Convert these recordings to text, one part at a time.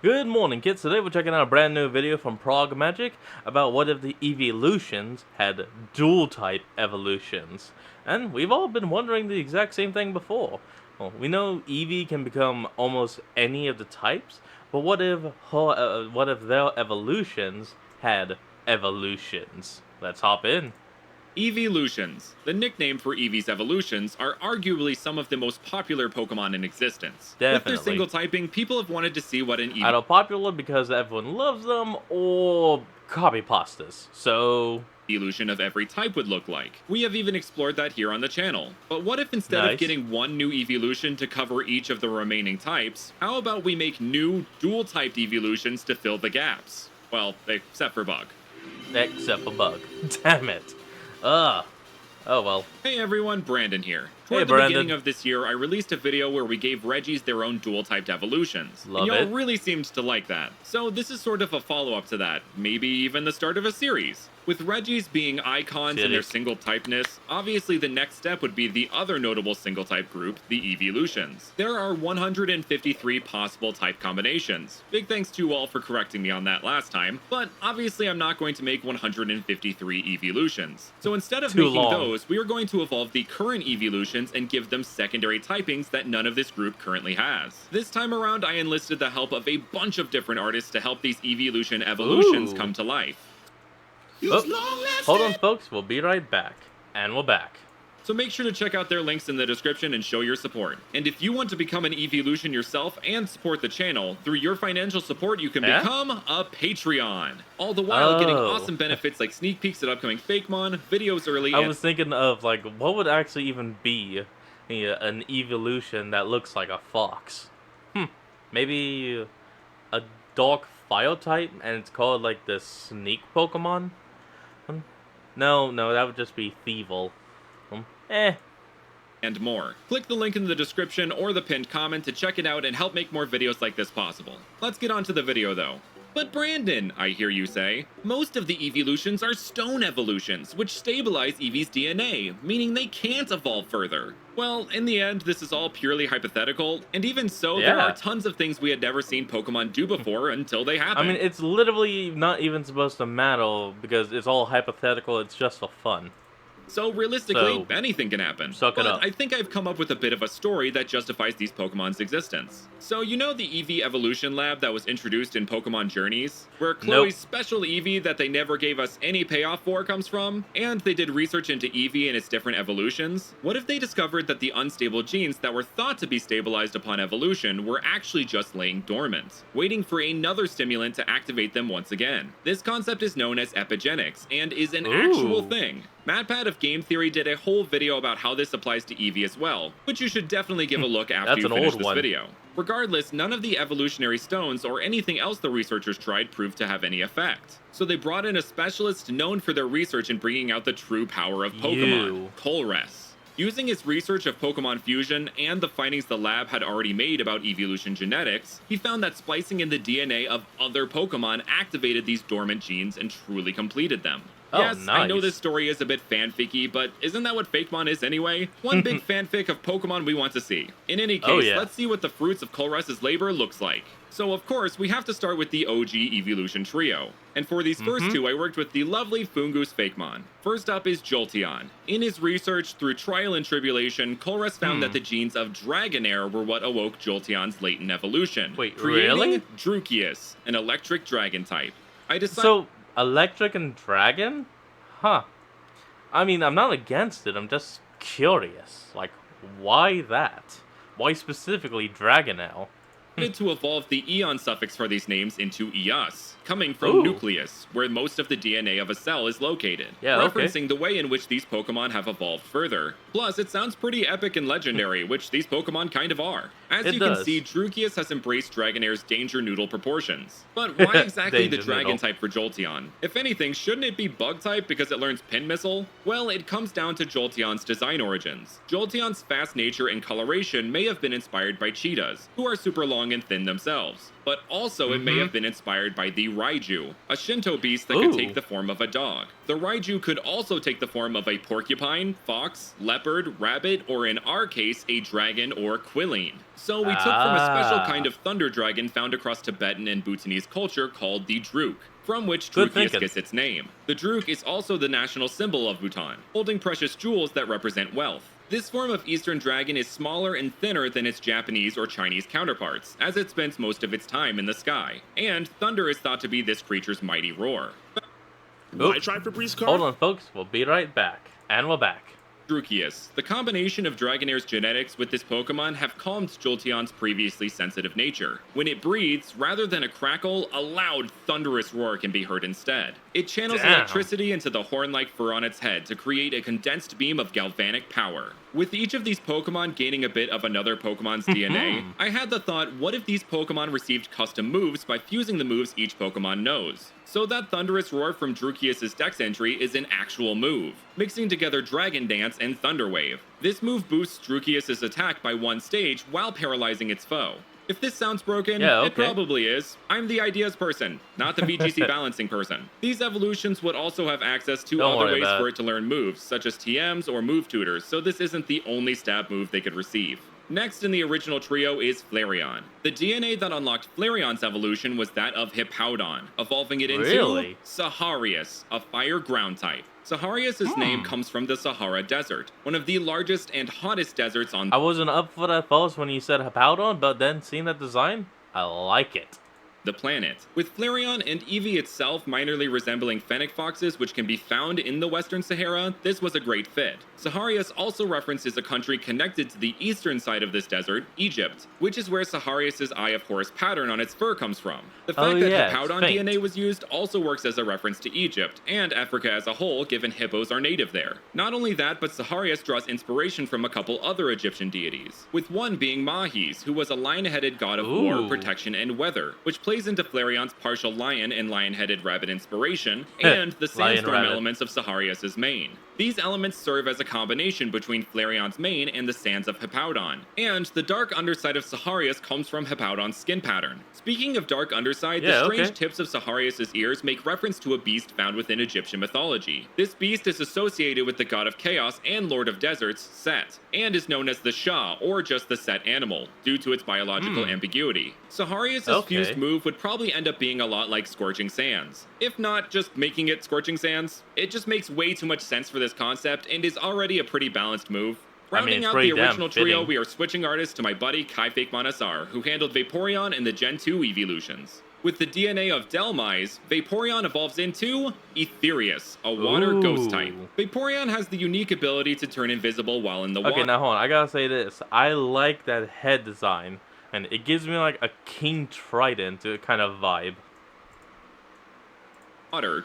Good morning, kids. Today we're checking out a brand new video from Prog Magic about what if the EEVEELUTIONS had dual-type evolutions. And we've all been wondering the exact same thing before. Well, we know Eevee can become almost any of the types, but what if their evolutions had evolutions? Let's hop in. EEVEELUTIONS, the nickname for Eevee's evolutions, are arguably some of the most popular Pokemon in existence. With their Definitely. single typing, people have wanted to see what an Eevee Either popular because everyone loves them, or copy pastas. So, evolution of every type would look like. We have even explored that here on the channel. But what if instead of nice. getting one new evolution to cover each of the remaining types, how about we make new dual-typed evolutions to fill the gaps? Well, except for Bug. Except for Bug. Damn it. Ugh. Oh well. Hey everyone, Brandon here. Hey, Toward the Brandon. beginning of this year, I released a video where we gave Reggies their own dual-typed evolutions. Love and y'all it. really seemed to like that. So this is sort of a follow-up to that, maybe even the start of a series. With Reggies being icons in their single-typeness, obviously the next step would be the other notable single-type group, the EEVEELUTIONS. There are 153 possible type combinations. Big thanks to you all for correcting me on that last time, but obviously I'm not going to make 153 EEVEELUTIONs. So instead of making those, we are going to evolve the current EEVEELUTIONs and give them secondary typings that none of this group currently has. This time around, I enlisted the help of a bunch of different artists to help these EEVEELUTION evolutions come to life. Oh, hold on, folks. We'll be right back. And we're back. So make sure to check out their links in the description and show your support. And if you want to become an EEVEELUTION yourself and support the channel, through your financial support you can become a Patreon. All the while getting awesome benefits like sneak peeks at upcoming Fakemon, videos early, I was thinking of, like, what would actually even be an evolution that looks like a fox? Maybe a dark fire type, and it's called, like, the sneak Pokemon? No, that would just be Thievul. And more. Click the link in the description or the pinned comment to check it out and help make more videos like this possible. Let's get on to the video though. But Brandon, I hear you say, most of the EEVEELUTIONs are stone evolutions, which stabilize Eevee's DNA, meaning they can't evolve further. Well, in the end, this is all purely hypothetical, and even so, there are tons of things we had never seen Pokemon do before until they happen. I mean, it's literally not even supposed to matter, because it's all hypothetical, it's just for fun. So realistically, anything can happen. Suck it up. I think I've come up with a bit of a story that justifies these Pokemon's existence. So you know the Eevee Evolution Lab that was introduced in Pokemon Journeys? Where Chloe's special Eevee that they never gave us any payoff for comes from? And they did research into Eevee and its different evolutions? What if they discovered that the unstable genes that were thought to be stabilized upon evolution were actually just laying dormant, waiting for another stimulant to activate them once again? This concept is known as epigenetics and is an actual thing. MatPat of Game Theory did a whole video about how this applies to Eevee as well, which you should definitely give a look after you finish this video. Regardless, none of the evolutionary stones or anything else the researchers tried proved to have any effect. So they brought in a specialist known for their research in bringing out the true power of Pokemon, Colress. Using his research of Pokemon fusion and the findings the lab had already made about evolution genetics, he found that splicing in the DNA of other Pokemon activated these dormant genes and truly completed them. Yes, I know this story is a bit fanficky, but isn't that what Fakemon is anyway? One big fanfic of Pokemon we want to see. In any case, let's see what the fruits of Colress's labor looks like. So of course, we have to start with the OG Evolution trio. And for these first two, I worked with the lovely Foongoose Fakemon. First up is Jolteon. In his research through trial and tribulation, Colress found that the genes of Dragonair were what awoke Jolteon's latent evolution. Wait, creating really? Drukius, an electric dragon type. So, electric and dragon? Huh. I mean, I'm not against it, I'm just curious. Like, why that? Why specifically Dragonair? To evolve the Eon suffix for these names into Eos, coming from nucleus, where most of the DNA of a cell is located, referencing the way in which these Pokemon have evolved further. Plus, it sounds pretty epic and legendary, which these Pokemon kind of are. As you can see, Drukius has embraced Dragonair's Danger Noodle proportions. But why exactly the Dragon type for Jolteon? If anything, shouldn't it be Bug type because it learns Pin Missile? Well, it comes down to Jolteon's design origins. Jolteon's fast nature and coloration may have been inspired by cheetahs, who are super long and thin themselves. But also, it may have been inspired by the Raiju, a Shinto beast that could take Ooh. the form of a dog. The Raiju could also take the form of a porcupine, fox, leopard, rabbit, or in our case, a dragon or quilline. So we took from a special kind Ah. of thunder dragon found across Tibetan and Bhutanese culture called the Druk, from which Good Drukius thinking. gets its name. The Druk is also the national symbol of Bhutan, holding precious jewels that represent wealth. This form of Eastern dragon is smaller and thinner than its Japanese or Chinese counterparts, as it spends most of its time in the sky, and thunder is thought to be this creature's mighty roar. Why Oops. try Febreze card? Hold on, folks. We'll be right back. And we're back. Drukius. The combination of Dragonair's genetics with this Pokemon have calmed Jolteon's previously sensitive nature. When it breathes, rather than a crackle, a loud, thunderous roar can be heard instead. It channels Damn. electricity into the horn-like fur on its head to create a condensed beam of galvanic power. With each of these Pokemon gaining a bit of another Pokemon's DNA, I had the thought, what if these Pokemon received custom moves by fusing the moves each Pokemon knows? So that thunderous roar from Drukius' Dex entry is an actual move, mixing together Dragon Dance and Thunder Wave. This move boosts Drukius' attack by one stage while paralyzing its foe. If this sounds broken, Yeah, it okay. probably is. I'm the ideas person, not the VGC balancing person. These evolutions would also have access to Don't other worry ways about for it. it to learn moves, such as TMs or move tutors, so this isn't the only stab move they could receive. Next in the original trio is Flareon. The DNA that unlocked Flareon's evolution was that of Hippowdon, evolving it into Really? Saharius, a fire ground type. Saharius' name comes from the Sahara Desert, one of the largest and hottest deserts on I wasn't up for that first when you said Hippowdon, but then seeing that design, I like it. the planet. With Flareon and Eevee itself minorly resembling fennec foxes which can be found in the Western Sahara, this was a great fit. Saharius also references a country connected to the eastern side of this desert, Egypt, which is where Saharius' Eye of Horus pattern on its fur comes from. The fact that yeah, it's Hippowdon faint. DNA was used also works as a reference to Egypt, and Africa as a whole given hippos are native there. Not only that, but Saharius draws inspiration from a couple other Egyptian deities, with one being Mahis, who was a lion-headed god of war, Ooh. protection, and weather, which plays into Flareon's partial lion and lion-headed rabbit inspiration, and the Lion sandstorm rabbit. elements of Saharius' mane. These elements serve as a combination between Flareon's mane and the sands of Hippowdon, and the dark underside of Saharius comes from Hippowdon's skin pattern. Speaking of dark underside, the Yeah, strange okay. tips of Saharius' ears make reference to a beast found within Egyptian mythology. This beast is associated with the god of chaos and lord of deserts, Set, and is known as the Shah, or just the Set animal, due to its biological ambiguity. Saharius' Okay. fused move would probably end up being a lot like Scorching Sands. If not just making it Scorching Sands, it just makes way too much sense for this concept and is already a pretty balanced move. I mean, Rounding it's out pretty the damn original trio, fitting. we are switching artists to my buddy Kai Fake Manasar, who handled Vaporeon in the Gen 2 EEVEELUTIONS. With the DNA of Delmise, Vaporeon evolves into Etherius, a water ghost type. Ooh. Vaporeon has the unique ability to turn invisible while in the Okay, water. now hold on. I gotta say this. I like that head design, and it gives me like a King Trident kind of vibe.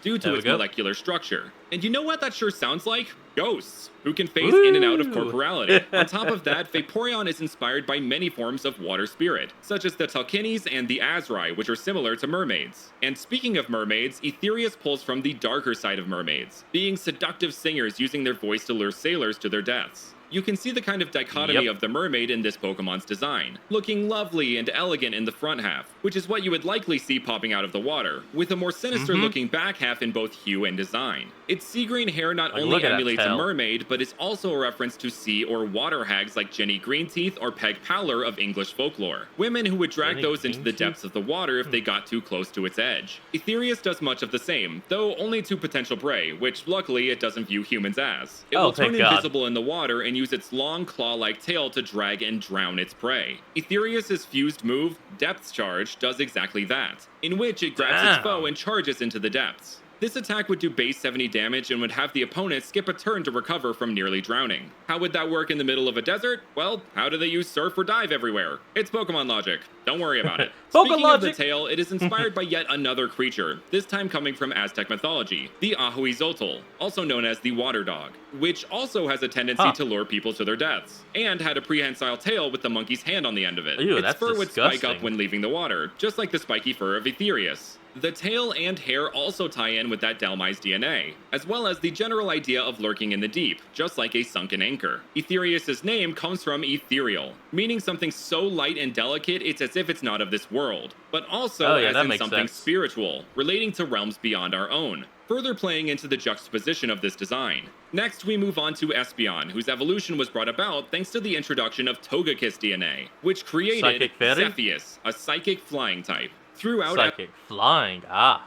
Due to There we its go. molecular structure. And you know what that sure sounds like? Ghosts, who can phase in and out of Woo! corporality. On top of that, Vaporeon is inspired by many forms of water spirit, such as the Talkinis and the Azrai, which are similar to mermaids. And speaking of mermaids, Etherius pulls from the darker side of mermaids, being seductive singers using their voice to lure sailors to their deaths. You can see the kind of dichotomy Yep. of the mermaid in this Pokemon's design, looking lovely and elegant in the front half, which is what you would likely see popping out of the water, with a more sinister looking back half in both hue and design. Its sea green hair not Like, only look at that emulates a tail. mermaid, but is also a reference to sea or water hags like Jenny Greenteeth or Peg Powler of English folklore, women who would drag Jenny those into the Greenteeth? depths of the water if they got too close to its edge. Etherius does much of the same, though only to potential prey, which luckily it doesn't view humans as. It Oh, will turn thank God. invisible in the water and use its long claw-like tail to drag and drown its prey. Etherius' fused move, Depth Charge, does exactly that, in which it grabs its Damn. foe and charges into the depths. This attack would do base 70 damage and would have the opponent skip a turn to recover from nearly drowning. How would that work in the middle of a desert? Well, how do they use surf or dive everywhere? It's Pokemon logic. Don't worry about it. Pokemon Speaking of the logic. tail, it is inspired by yet another creature, this time coming from Aztec mythology, the Ahuizotl, also known as the Water Dog, which also has a tendency Huh. to lure people to their deaths, and had a prehensile tail with the monkey's hand on the end of it. Ew, Its that's fur would spike disgusting. up when leaving the water, just like the spiky fur of Etherius. The tail and hair also tie in with that Delmise DNA, as well as the general idea of lurking in the deep, just like a sunken anchor. Etherius' name comes from ethereal, meaning something so light and delicate it's as as if it's not of this world, but also Oh, yeah, as that in makes something sense. spiritual, relating to realms beyond our own, further playing into the juxtaposition of this design. Next, we move on to Espeon, whose evolution was brought about thanks to the introduction of Togekiss DNA, which created Psychic fairy? Zephyus, a psychic flying type. Throughout Psychic flying. Ah.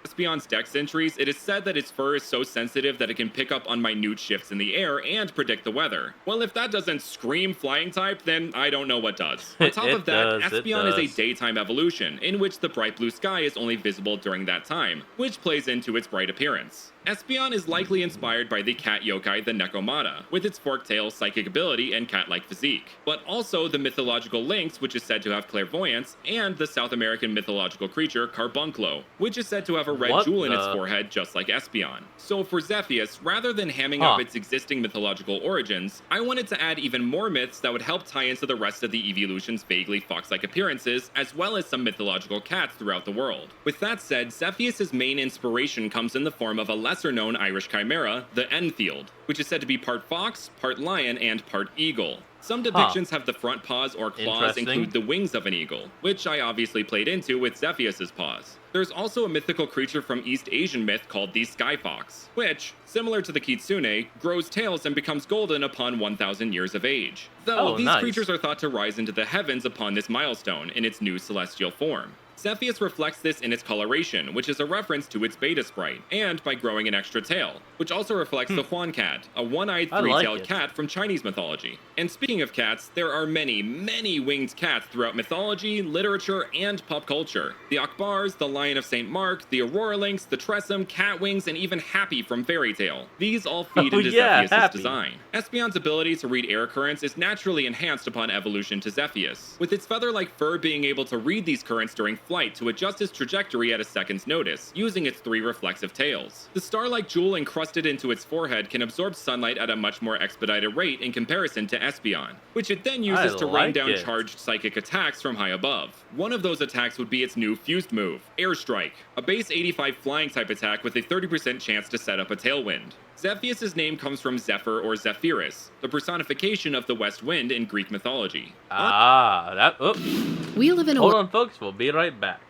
Espeon's dex entries, it is said that its fur is so sensitive that it can pick up on minute shifts in the air and predict the weather. Well, if that doesn't scream flying type, then I don't know what does. On top of that, Espeon is a daytime evolution, in which the bright blue sky is only visible during that time, which plays into its bright appearance. Espeon is likely inspired by the cat yokai the Nekomata, with its forked tail, psychic ability, and cat-like physique, but also the mythological lynx, which is said to have clairvoyance, and the South American mythological creature Carbunclo, which is said to have a red jewel in its forehead just like Espeon. So for Zephyus, rather than hamming up its existing mythological origins, I wanted to add even more myths that would help tie into the rest of the EEVEELUTION's vaguely fox-like appearances, as well as some mythological cats throughout the world. With that said, Zephyus' main inspiration comes in the form of a lesser-known Irish chimera, the Enfield, which is said to be part fox, part lion, and part eagle. Some depictions have the front paws or claws include the wings of an eagle, which I obviously played into with Zephyus' paws. There's also a mythical creature from East Asian myth called the Sky Fox, which, similar to the Kitsune, grows tails and becomes golden upon 1,000 years of age. Though these creatures are thought to rise into the heavens upon this milestone in its new celestial form. Zephyus reflects this in its coloration, which is a reference to its beta sprite, and by growing an extra tail, which also reflects the Huan cat, a one-eyed, three-tailed cat from Chinese mythology. And speaking of cats, there are many, many winged cats throughout mythology, literature, and pop culture. The Akbars, the Lion of St. Mark, the Aurora Lynx, the Tressum, Catwings, and even Happy from Fairy Tail. These all feed into Zephyus' design. Espeon's ability to read air currents is naturally enhanced upon evolution to Zephyus, with its feather-like fur being able to read these currents during flight to adjust its trajectory at a second's notice, using its 3 reflexive tails. The star-like jewel encrusted into its forehead can absorb sunlight at a much more expedited rate in comparison to Espeon, which it then uses to rain down charged psychic attacks from high above. One of those attacks would be its new fused move, Air Strike, a base 85 flying type attack with a 30% chance to set up a tailwind. Zephyus' name comes from Zephyr or Zephyrus, the personification of the west wind in Greek mythology. We live in Hold on, folks. We'll be right back.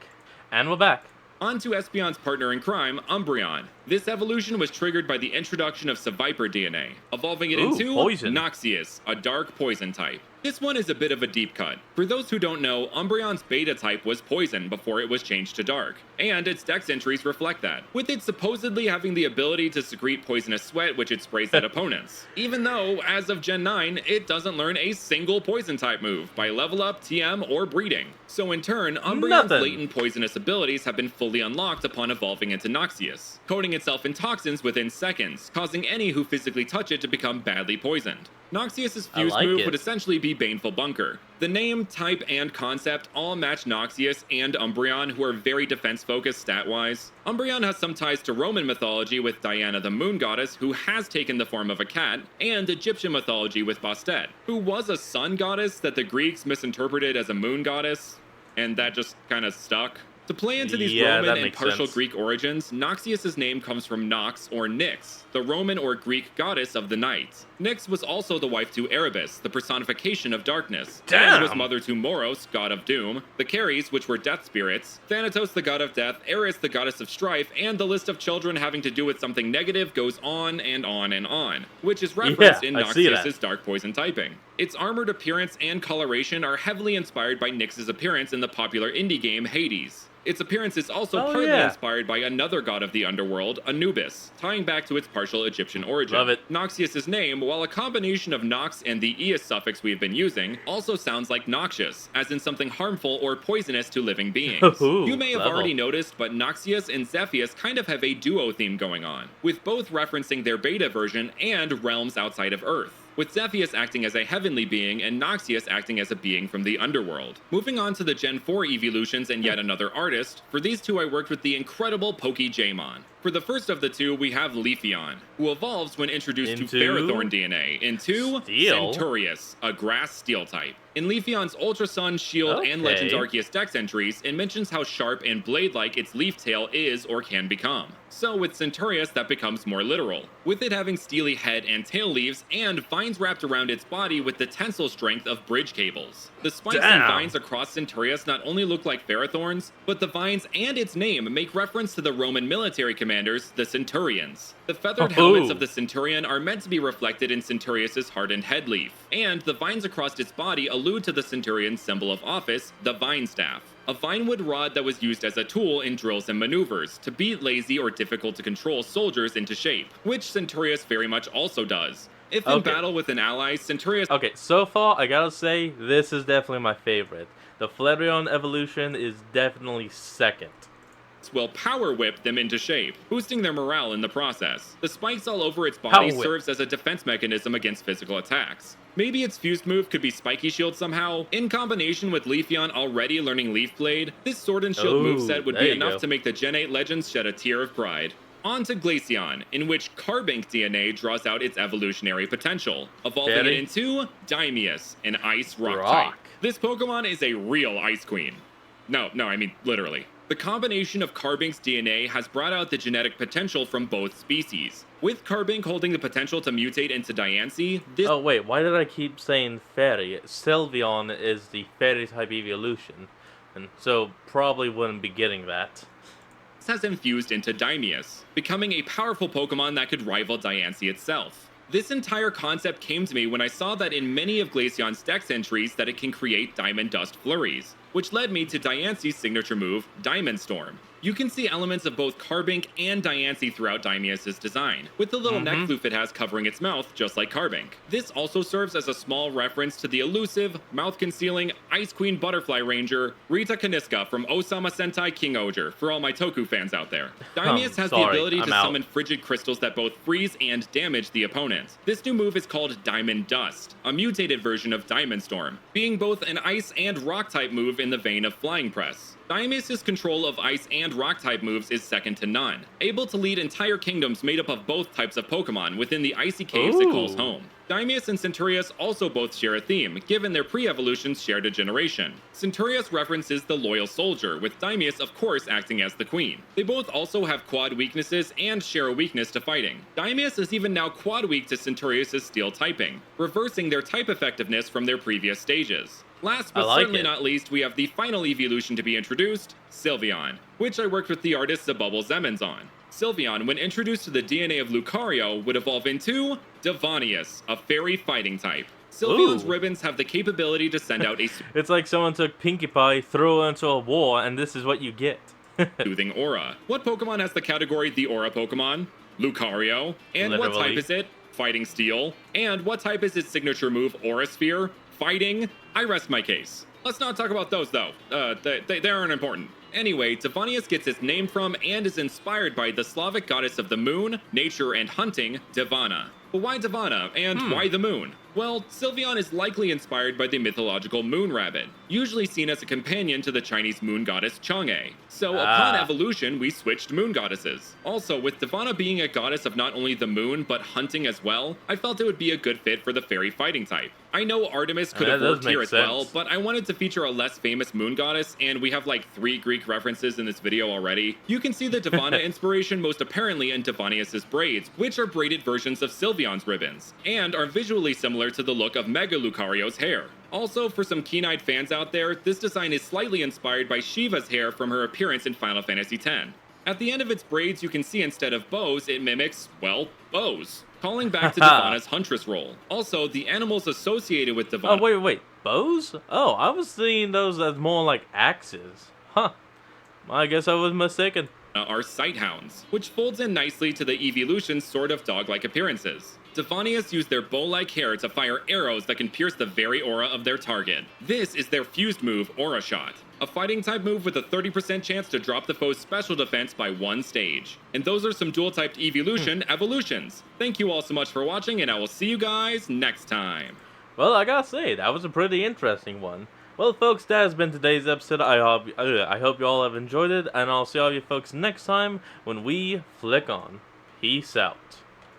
And we're back. On to Espeon's partner in crime, Umbreon. This evolution was triggered by the introduction of Seviper DNA, evolving it into Noxious, a dark poison type. This one is a bit of a deep cut. For those who don't know, Umbreon's beta type was poison before it was changed to dark, and its dex entries reflect that, with it supposedly having the ability to secrete poisonous sweat which it sprays at opponents. Even though, as of Gen 9, it doesn't learn a single poison type move by level up, TM, or breeding. So in turn, Umbreon's latent poisonous abilities have been fully unlocked upon evolving into Noxious, coating itself in toxins within seconds, causing any who physically touch it to become badly poisoned. Noxious' fused move would essentially be Baneful Bunker. The name, type, and concept all match Noxious and Umbreon, who are very defense-focused stat-wise. Umbreon has some ties to Roman mythology with Diana the Moon Goddess, who has taken the form of a cat, and Egyptian mythology with Bastet, who was a sun goddess that the Greeks misinterpreted as a moon goddess, and that just kind of stuck. To play into these Roman and partial Greek origins, Noxious' name comes from Nox or Nyx, the Roman or Greek goddess of the night. Nyx was also the wife to Erebus, the personification of darkness, and was mother to Moros, god of doom, the Caries, which were death spirits, Thanatos, the god of death, Eris, the goddess of strife, and the list of children having to do with something negative goes on and on and on, which is referenced in Noxious' dark poison typing. Its armored appearance and coloration are heavily inspired by Nyx's appearance in the popular indie game Hades. Its appearance is also partly inspired by another god of the underworld, Anubis, tying back to its partial Egyptian origin. Love it. Noxious' name, while a combination of Nox and the Eus suffix we've been using, also sounds like noxious, as in something harmful or poisonous to living beings. You may have already noticed, but Noxious and Zephyus kind of have a duo theme going on, with both referencing their beta version and realms outside of Earth, with Zephyus acting as a heavenly being and Noxious acting as a being from the underworld. Moving on to the Gen 4 EEVEELUTIONS and yet another artist, for these two I worked with the incredible PokeJamon. For the first of the two, we have Leafeon, who evolves when introduced to Into Ferrothorn DNA into Steel? Centurious, a grass steel type. In Leafeon's Ultra Sun, Shield, and Legends Okay. Arceus Dex entries, it mentions how sharp and blade-like its leaf tail is or can become. So with Centurious, that becomes more literal, with it having steely head and tail leaves, and vines wrapped around its body with the tensile strength of bridge cables. The spikes and Damn. vines across Centurious not only look like Ferrothorns, but the vines and its name make reference to the Roman military commanders, the Centurions. The feathered helmets of the Centurion are meant to be reflected in Centurious's hardened head leaf, and the vines across its body allude to the Centurion's symbol of office, the vine staff, a vinewood rod that was used as a tool in drills and maneuvers to beat lazy or difficult to control soldiers into shape, which Centurious very much also does. If in battle with an ally, Centurious... Okay, so far, I gotta say, this is definitely my favorite. The Flareon evolution is definitely second. will power whip them into shape, boosting their morale in the process. The spikes all over its body serves as a defense mechanism against physical attacks. Maybe its fused move could be Spiky Shield somehow. In combination with Leafeon already learning Leaf Blade, this Sword and Shield moveset would be enough to make the Gen 8 Legends shed a tear of pride. On to Glaceon, in which Carbink DNA draws out its evolutionary potential, evolving it into Daimius, an Ice Rock type. This Pokemon is a real Ice Queen. No, I mean literally. The combination of Carbink's DNA has brought out the genetic potential from both species. With Carbink holding the potential to mutate into Diancie, this... Oh wait, why did I keep saying Fairy? Sylveon is the Fairy-type evolution, and so probably wouldn't be getting that. Has infused into Daimius, becoming a powerful Pokemon that could rival Diancie itself. This entire concept came to me when I saw that in many of Glaceon's Dex entries that it can create Diamond Dust Flurries, which led me to Diancie's signature move, Diamond Storm. You can see elements of both Carbink and Diancie throughout Daimius' design, with the little neck floof it has covering its mouth, just like Carbink. This also serves as a small reference to the elusive, mouth-concealing Ice Queen Butterfly Ranger, Rita Kaniska from Osama Sentai King Oger, for all my Toku fans out there. Daimius has the ability to summon frigid crystals that both freeze and damage the opponent. This new move is called Diamond Dust, a mutated version of Diamond Storm, being both an Ice and Rock-type move in the vein of Flying Press. Daimius' control of Ice and Rock-type moves is second to none, able to lead entire kingdoms made up of both types of Pokemon within the icy caves it calls home. Daimius and Centurious also both share a theme, given their pre-evolutions shared a generation. Centurious references the loyal soldier, with Daimius of course acting as the queen. They both also have quad weaknesses and share a weakness to fighting. Daimius is even now quad weak to Centurious' steel typing, reversing their type effectiveness from their previous stages. Last but certainly not least, we have the final evolution to be introduced, Sylveon, which I worked with the artist Zabubble Zemens on. Sylveon, when introduced to the DNA of Lucario, would evolve into Devonius, a fairy fighting type. Sylveon's ribbons have the capability to send out a It's like someone took Pinkie Pie, threw her into a war, and this is what you get. soothing aura. What Pokemon has the category the Aura Pokemon? Lucario. And what type is it? Fighting Steel. And what type is its signature move, Aura Sphere? Fighting? I rest my case. Let's not talk about those though. They aren't important. Anyway, Devonius gets its name from and is inspired by the Slavic goddess of the moon, nature, and hunting, Devana. But why Devana, and why the moon? Well, Sylveon is likely inspired by the mythological moon rabbit, usually seen as a companion to the Chinese moon goddess Chang'e. So upon evolution, we switched moon goddesses. Also, with Devana being a goddess of not only the moon, but hunting as well, I felt it would be a good fit for the fairy fighting type. I know Artemis could have worked here as well, but I wanted to feature a less famous moon goddess, and we have like 3 Greek references in this video already. You can see the Devana inspiration most apparently in Devonius' braids, which are braided versions of Sylveon's ribbons, and are visually similar to the look of Mega Lucario's hair. Also, for some keen-eyed fans out there, this design is slightly inspired by Shiva's hair from her appearance in Final Fantasy X. At the end of its braids, you can see instead of bows, it mimics, well, bows, calling back to Devana's huntress role. Also, the animals associated with Devana... Oh, wait, bows? Oh, I was seeing those as more like axes. Huh. I guess I was mistaken. Are Sighthounds, which folds in nicely to the EEVEELUTION's sort of dog-like appearances. Devonius use their bow-like hair to fire arrows that can pierce the very aura of their target. This is their fused move, Aura Shot, a fighting-type move with a 30% chance to drop the foe's special defense by 1 stage. And those are some dual-typed evolution evolutions. Thank you all so much for watching, and I will see you guys next time. Well, I gotta say, that was a pretty interesting one. Well, folks, that has been today's episode. I hope you all have enjoyed it, and I'll see all you folks next time when we flick on. Peace out.